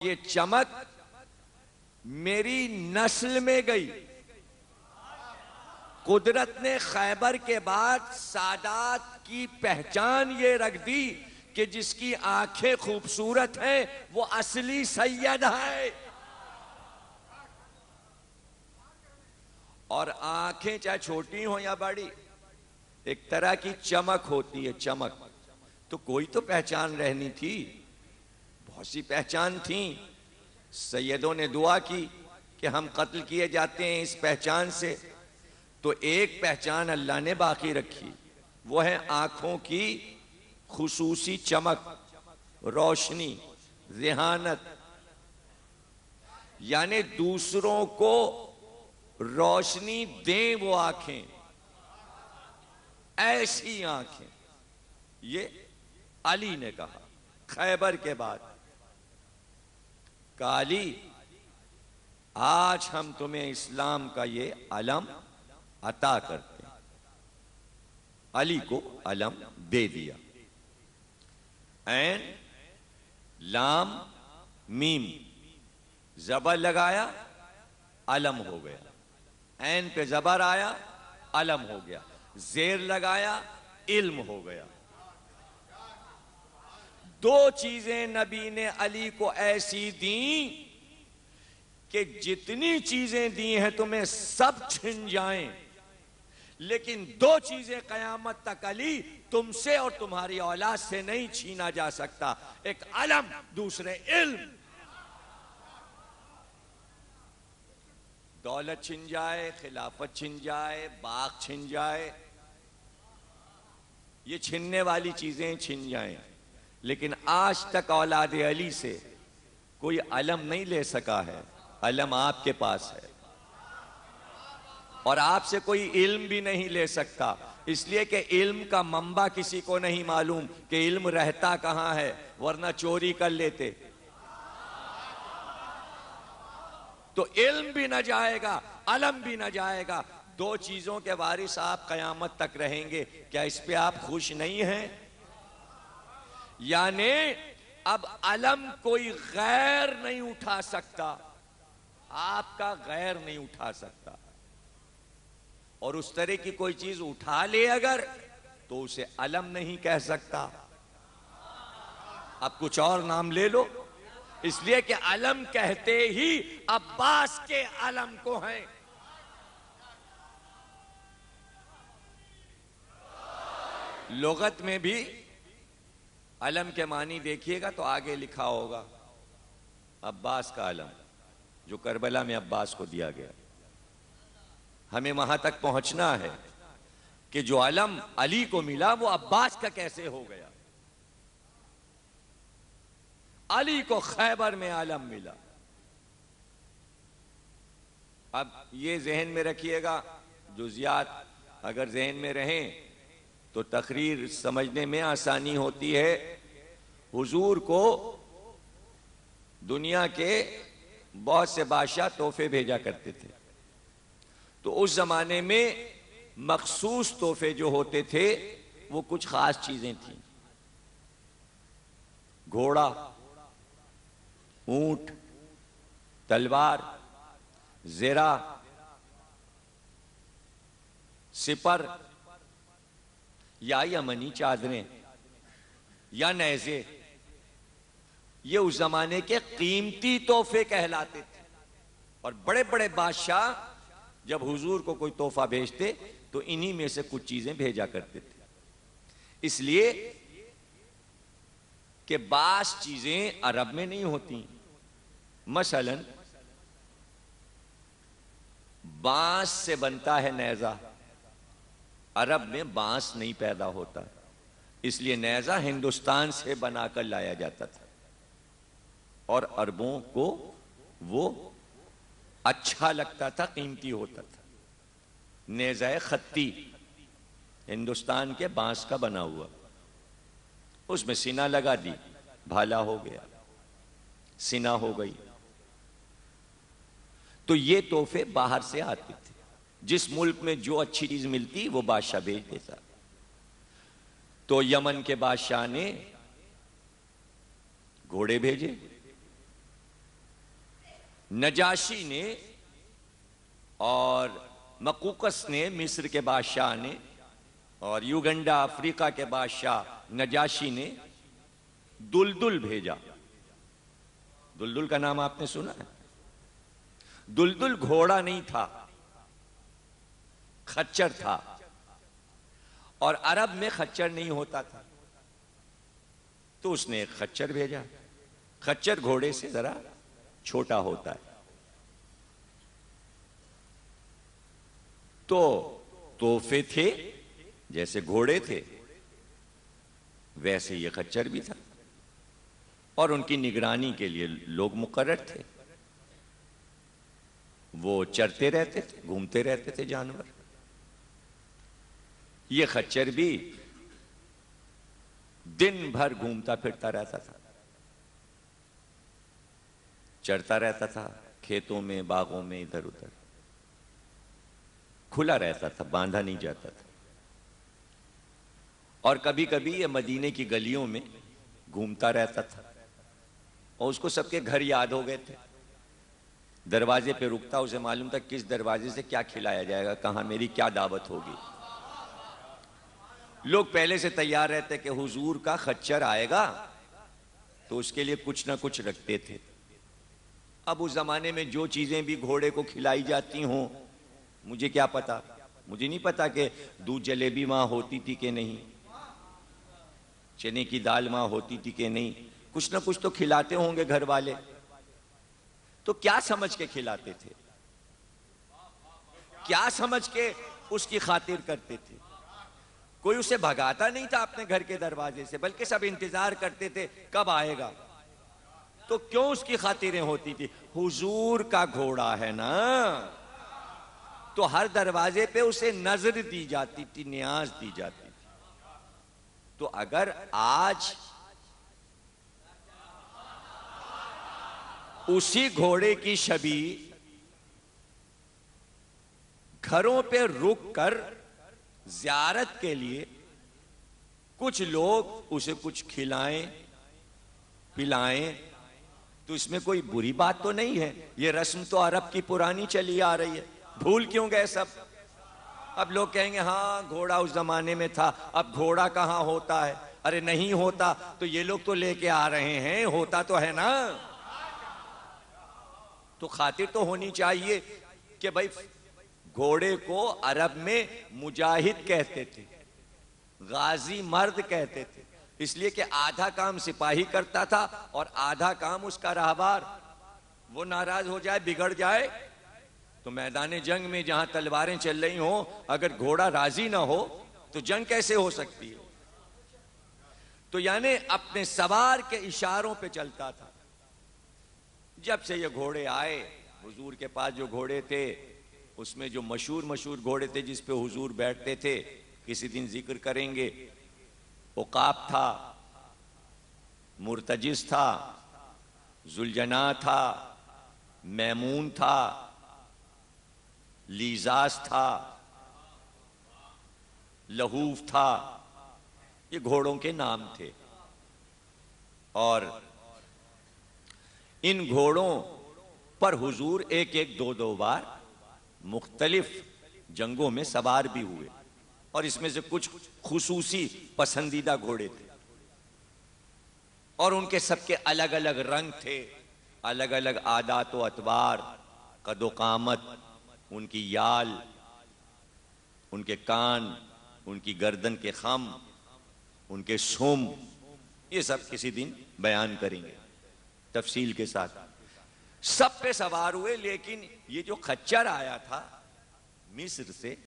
یہ چمک میری نسل میں گئی. قدرت نے خیبر کے بعد سادات کی پہچان یہ رکھ دی کہ جس کی آنکھیں خوبصورت ہیں وہ اصلی سید ہے. اور آنکھیں چاہے چھوٹی ہوں یا بڑی ایک طرح کی چمک ہوتی ہے, چمک. تو کوئی تو پہچان رہنی تھی, بہت سی پہچان تھیں. سیدوں نے دعا کی کہ ہم قتل کیے جاتے ہیں اس پہچان سے, تو ایک پہچان اللہ نے باقی رکھی, وہ ہے آنکھوں کی خصوصی چمک, روشنی, ذہانت. یعنی دوسروں کو روشنی دیں وہ آنکھیں, ایسی آنکھیں. یہ علی نے کہا خیبر کے بعد کہ علی آج ہم تمہیں اسلام کا یہ علم عطا کرتے ہیں. علی کو علم دے دیا. عین لام میم زبر لگایا علم ہو گیا, عین پہ زبر آیا علم ہو گیا, زیر لگایا علم ہو گیا. دو چیزیں نبی نے علی کو ایسی دیں کہ جتنی چیزیں دی ہیں تمہیں سب چھن جائیں, لیکن دو چیزیں قیامت تک علی تم سے اور تمہاری اولاد سے نہیں چھینا جا سکتا, ایک علم, دوسرے علم. دولت چھن جائے, خلافت چھن جائے, باغ چھن جائے, یہ چھننے والی چیزیں چھن جائیں, لیکن آج تک اولاد علی سے کوئی علم نہیں لے سکا ہے. علم آپ کے پاس ہے اور آپ سے کوئی علم بھی نہیں لے سکتا, اس لیے کہ علم کا منبع کسی کو نہیں معلوم کہ علم رہتا کہاں ہے, ورنہ چوری کر لیتے. تو علم بھی نہ جائے گا, علم بھی نہ جائے گا. دو چیزوں کے وارث آپ قیامت تک رہیں گے. کیا اس پہ آپ خوش نہیں ہیں؟ یعنی اب علم کوئی غیر نہیں اٹھا سکتا, آپ کا غیر نہیں اٹھا سکتا, اور اس طرح کی کوئی چیز اٹھا لے اگر تو اسے علم نہیں کہہ سکتا. اب کچھ اور نام لے لو, اس لیے کہ علم کہتے ہی عباس کے علم کو ہیں. لغت میں بھی علم کے معنی دیکھیے گا تو آگے لکھا ہوگا عباس کا علم, جو کربلا میں عباس کو دیا گیا. ہمیں وہاں تک پہنچنا ہے کہ جو علم علی کو ملا وہ عباس کا کیسے ہو گیا. علی کو خیبر میں علم ملا. اب یہ ذہن میں رکھیے گا, جزیات اگر ذہن میں رہیں تو تقریر سمجھنے میں آسانی ہوتی ہے. حضور کو دنیا کے بہت سے بادشاہ تحفے بھیجا کرتے تھے, تو اس زمانے میں مخصوص تحفے جو ہوتے تھے وہ کچھ خاص چیزیں تھیں. گھوڑا, اونٹ, تلوار, زرہ, سپر, یا یمنی چادریں, یا نیزے. یہ اس زمانے کے قیمتی تحفے کہلاتے تھے. اور بڑے بڑے بادشاہ جب حضور کو کوئی تحفہ بھیجتے تو انہی میں سے کچھ چیزیں بھیجا کرتے تھے. اس لیے کہ بعض چیزیں عرب میں نہیں ہوتی. مثلا بانس سے بنتا ہے نیزہ, عرب میں بانس نہیں پیدا ہوتا, اس لیے نیزہ ہندوستان سے بنا کر لایا جاتا تھا, اور عربوں کو وہ اچھا لگتا تھا, قیمتی ہوتا تھا. نیزہ خطی ہندوستان کے بانس کا بنا ہوا, اس میں سینہ لگا دی, بھالا ہو گیا, سینہ ہو گئی. تو یہ تحفے باہر سے آتے تھے. جس ملک میں جو اچھی چیز ملتی وہ بادشاہ بھیج دیتا. تو یمن کے بادشاہ نے گھوڑے بھیجے, نجاشی نے اور مقوقس نے، مصر کے بادشاہ نے، اور یوگنڈا افریقہ کے بادشاہ نجاشی نے دلدل بھیجا۔ دلدل کا نام آپ نے سنا ہے؟ دلدل گھوڑا نہیں تھا، خچر تھا، اور عرب میں خچر نہیں ہوتا تھا، تو اس نے ایک خچر بھیجا۔ خچر گھوڑے سے ذرا چھوٹا ہوتا ہے، تو تحفے تھے، جیسے گھوڑے تھے ویسے یہ خچر بھی تھا، اور ان کی نگرانی کے لیے لوگ مقرر تھے، وہ چرتے رہتے تھے، گھومتے رہتے تھے جانور۔ یہ خچر بھی دن بھر گھومتا پھرتا رہتا تھا، چرتا رہتا تھا کھیتوں میں، باغوں میں، ادھر ادھر، کھلا رہتا تھا، باندھا نہیں جاتا تھا۔ اور کبھی کبھی یہ مدینے کی گلیوں میں گھومتا رہتا تھا، اور اس کو سب کے گھر یاد ہو گئے تھے۔ دروازے پہ رکتا، اسے معلوم تھا کس دروازے سے کیا کھلایا جائے گا، کہاں میری کیا دعوت ہوگی۔ لوگ پہلے سے تیار رہتے کہ حضور کا خچر آئے گا، تو اس کے لیے کچھ نہ کچھ رکھتے تھے۔ اب اس زمانے میں جو چیزیں بھی گھوڑے کو کھلائی جاتی ہوں، مجھے کیا پتا، مجھے نہیں پتا کہ دودھ جلیبی وہاں ہوتی تھی کہ نہیں، چنے کی دال وہاں ہوتی تھی کہ نہیں، کچھ نہ کچھ تو کھلاتے ہوں گے گھر والے۔ تو کیا سمجھ کے کھلاتے تھے، کیا سمجھ کے اس کی خاطر کرتے تھے؟ کوئی اسے بھگاتا نہیں تھا اپنے گھر کے دروازے سے، بلکہ سب انتظار کرتے تھے کب آئے گا۔ تو کیوں اس کی خاطریں ہوتی تھی؟ حضور کا گھوڑا ہے نا، تو ہر دروازے پہ اسے نظر دی جاتی تھی، نیاز دی جاتی تھی۔ تو اگر آج اسی گھوڑے کی شبیہ گھروں پہ رک کر زیارت کے لیے کچھ لوگ اسے کچھ کھلائیں پلائیں، تو اس میں کوئی بری بات تو نہیں ہے۔ یہ رسم تو عرب کی پرانی چلی آ رہی ہے، بھول کیوں گئے سب؟ اب لوگ کہیں گے ہاں گھوڑا اس زمانے میں تھا، اب گھوڑا کہاں ہوتا ہے؟ ارے نہیں ہوتا تو یہ لوگ تو لے کے آ رہے ہیں، ہوتا تو ہے نا۔ تو خاطر تو ہونی چاہیے کہ بھائی گھوڑے کو عرب میں مجاہد کہتے تھے، غازی مرد کہتے تھے، اس لیے کہ آدھا کام سپاہی کرتا تھا اور آدھا کام اس کا راہبار۔ وہ ناراض ہو جائے، بگڑ جائے، تو میدان جنگ میں جہاں تلواریں چل رہی ہوں، اگر گھوڑا راضی نہ ہو تو جنگ کیسے ہو سکتی ہے؟ تو یعنی اپنے سوار کے اشاروں پہ چلتا تھا۔ جب سے یہ گھوڑے آئے، حضور کے پاس جو گھوڑے تھے اس میں جو مشہور گھوڑے تھے جس پہ حضور بیٹھتے تھے، کسی دن ذکر کریں گے، عقاب تھا، مرتجز تھا، ذوالجناح تھا، میمون تھا، لیزاس تھا، لہوف تھا، یہ گھوڑوں کے نام تھے۔ اور ان گھوڑوں پر حضور ایک دو بار مختلف جنگوں میں سوار بھی ہوئے، اور اس میں سے کچھ خصوصی پسندیدہ گھوڑے تھے، اور ان کے سب کے الگ الگ رنگ تھے، الگ الگ عادات و اطوار، قد و قامت، ان کی یال، ان کے کان، ان کی گردن کے خم، ان کے سم، یہ سب کسی دن بیان کریں گے تفصیل کے ساتھ۔ سب پہ سوار ہوئے، لیکن یہ جو خچر آیا تھا مصر سے،